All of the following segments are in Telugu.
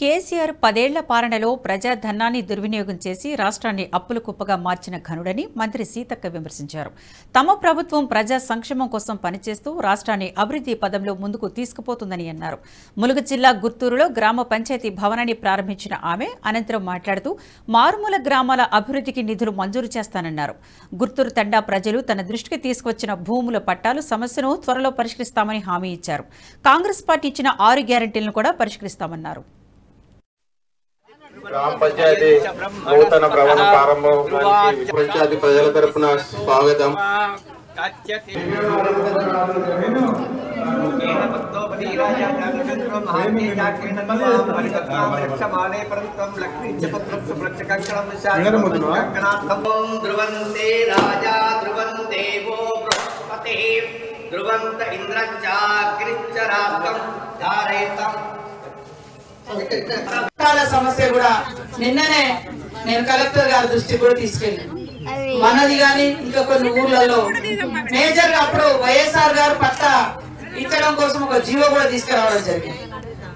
కేసీఆర్ 10 ఏళ్ల పాలనలో ప్రజాధనాన్ని దుర్వినియోగం చేసి రాష్ట్రాన్ని అప్పుల కుప్పగా మార్చిన ఘనుడని మంత్రి సీతక్క విమర్శించారు. తమ ప్రభుత్వం ప్రజా సంక్షేమం కోసం పనిచేస్తూ రాష్ట్రాన్ని అభివృద్ధి పదంలో ముందుకు తీసుకుపోతుందని అన్నారు. ములుగు జిల్లా గుర్తూరులో గ్రామ పంచాయతీ భవనాన్ని ప్రారంభించిన ఆమె అనంతరం మాట్లాడుతూ మారుమూల గ్రామాల అభివృద్ధికి నిధులు మంజూరు చేస్తానన్నారు. గుర్తూరు తండా ప్రజలు తన దృష్టికి తీసుకొచ్చిన భూముల పట్టాలు సమస్యను త్వరలో పరిష్కరిస్తామని హామీ ఇచ్చారు. కాంగ్రెస్ పార్టీ ఇచ్చిన 6 గ్యారెంటీలను కూడా పరిష్కరిస్తామన్నారు. గ్రామ పంచాయతీ నూతన భవన ప్రారంభానికి పంచాయతీ ప్రజల తరపున స్వాగతం. ధ్రువంత ఇంద్రచాగ్రిచ్చరాస్తం ధారయితం సమస్య కూడా నిన్ననే నేను కలెక్టర్ గారి దృష్టికి కూడా తీసుకెళ్ళి మనది గాని ఇంకా కొన్ని ఊర్లలో మేజర్ గా అప్పుడు వైఎస్ఆర్ గారు పట్టా ఇచ్చడం కోసం ఒక జీవో కూడా తీసుకురావడం జరిగింది.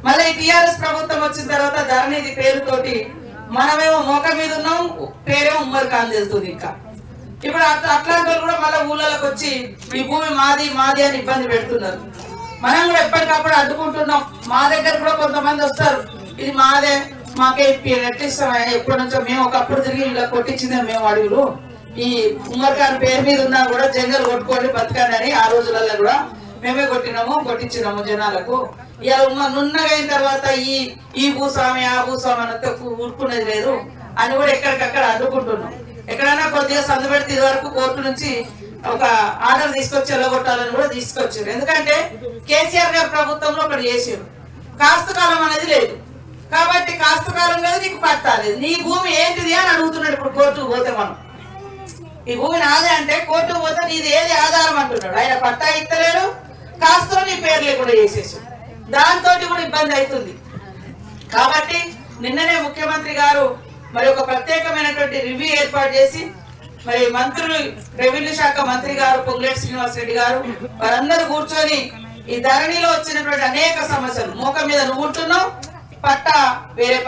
మళ్ళీ టీఆర్ఎస్ ప్రభుత్వం వచ్చిన తర్వాత ధరణిది పేరుతోటి మనమేమో మోక మీద ఉన్నాం, పేరేమో ఉమ్మడి కాని వెళ్తుంది. ఇంకా ఇప్పుడు అట్లాంటి వాళ్ళు కూడా మళ్ళీ ఊళ్ళలోకి వచ్చి ఈ భూమి మాది మాది అని ఇబ్బంది పెడుతున్నారు. మనం కూడా ఎప్పటికప్పుడు అడ్డుకుంటున్నాం. మా దగ్గర కూడా కొంతమంది వస్తారు, ఇది మాదే, మాకే ఎట్టిస్తాం. ఎప్పటి నుంచో మేము ఒకప్పుడు తిరిగి ఇలా కొట్టించిందే మేము అడుగులు, ఈ ఉమ్మర్ఖాన్ పేరు మీద ఉన్నా కూడా జంగల్ కొట్టుకోండి బతకండి అని ఆ రోజులలో కూడా మేమే కొట్టించినాము జనాలకు. ఇలా నున్నగా అయిన తర్వాత ఈ భూస్వామి ఆ భూస్వామి అంతా ఊరుకునేది లేదు అని కూడా ఎక్కడికక్కడ అడ్డుకుంటున్నాం. ఎక్కడైనా కొద్దిగా సందు పెడితే ఇది వరకు కోర్టు నుంచి ఒక ఆర్డర్ తీసుకొచ్చి వెళ్ళగొట్టాలని కూడా తీసుకొచ్చారు. ఎందుకంటే కేసీఆర్ గారి ప్రభుత్వంలో ఒకటి చేసారు, కాస్తకాలం అనేది లేదు కాబట్టి కాస్తకాలం లేదు, నీకు పట్టాలేదు, నీ భూమి ఏంటిది అని అడుగుతున్నాడు. ఇప్పుడు కోర్టుకు పోతే మనం ఈ భూమి నాదే అంటే కోర్టుకు పోతే నీది ఏది ఆధారం అంటున్నాడు. ఆయన పట్టా ఇస్తలేడు, కాస్త నీ పేరు లేకుండా చేసేసాడు. దాంతో కూడా ఇబ్బంది అవుతుంది. కాబట్టి నిన్ననే ముఖ్యమంత్రి గారు మరి ఒక ప్రత్యేకమైనటువంటి రివ్యూ ఏర్పాటు చేసి మరి మంత్రులు, రెవెన్యూ శాఖ మంత్రి గారు పొంగులేటి శ్రీనివాస్ రెడ్డి గారు వారందరూ కూర్చొని ఈ ధరణిలో వచ్చినటువంటి అనేక సమస్యలు, మోక మీద నువ్వు ఉంటున్నావు, పట్టా వేరే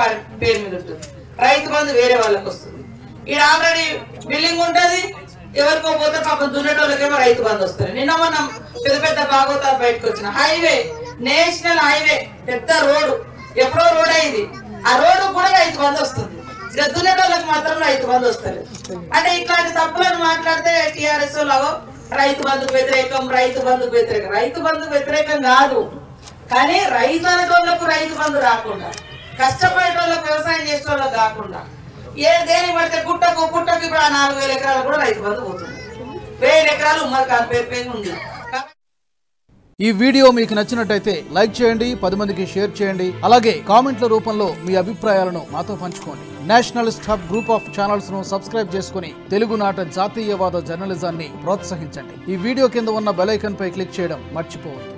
పేరు మీద ఉంటుంది, రైతు బంధు వేరే వాళ్ళకి వస్తుంది, ఇక్కడ ఆల్రెడీ బిల్డింగ్ ఉంటది, ఎవరికో పోతే పాపం దున్నేటోళ్ళకేమో రైతు బంధు వస్తుంది. నిన్న మనం పెద్ద పెద్ద భాగవతాలు బయటకు వచ్చిన హైవే, నేషనల్ హైవే, పెద్ద రోడ్డు, ఎప్పుడో రోడ్ అయింది, ఆ రోడ్డు కూడా రైతు బంధు వస్తుంది, దున్నేటోళ్ళకి మాత్రం రైతు బంధు వస్తుంది. అంటే ఇట్లాంటి తప్పులను మాట్లాడితే టీఆర్ఎస్ లాగో రైతు బంధుకు వ్యతిరేకం, రైతు బంధుకు వ్యతిరేకం. రైతు బంధుకు వ్యతిరేకం కాదు, కానీ రైతు అనేటోళ్లకు రైతు బంధు రాకుండా, కష్టపడేటోళ్ళకు వ్యవసాయం చేసేటోళ్ళకి కాకుండా దేని పడితే గుట్టకు ఇప్పుడు ఆ 4000 ఎకరాలు కూడా రైతు బంధు పోతుంది. 1000 ఎకరాలు ఉమ్మడి పేరు ఉంది. ఈ వీడియో మీకు నచ్చినట్టయితే లైక్ చేయండి, 10 మందికి షేర్ చేయండి. అలాగే కామెంట్ల రూపంలో మీ అభిప్రాయాలను మాతో పంచుకోండి. Nationalist hub group of channels ను సబ్స్క్రైబ్ చేసుకుని తెలుగునాట జాతీయవాద జర్నలిజాన్ని ప్రోత్సహించండి. ఈ వీడియో కింద ఉన్న బెల్ ఐకాన్ పై క్లిక్ చేయడం మర్చిపోవద్దు.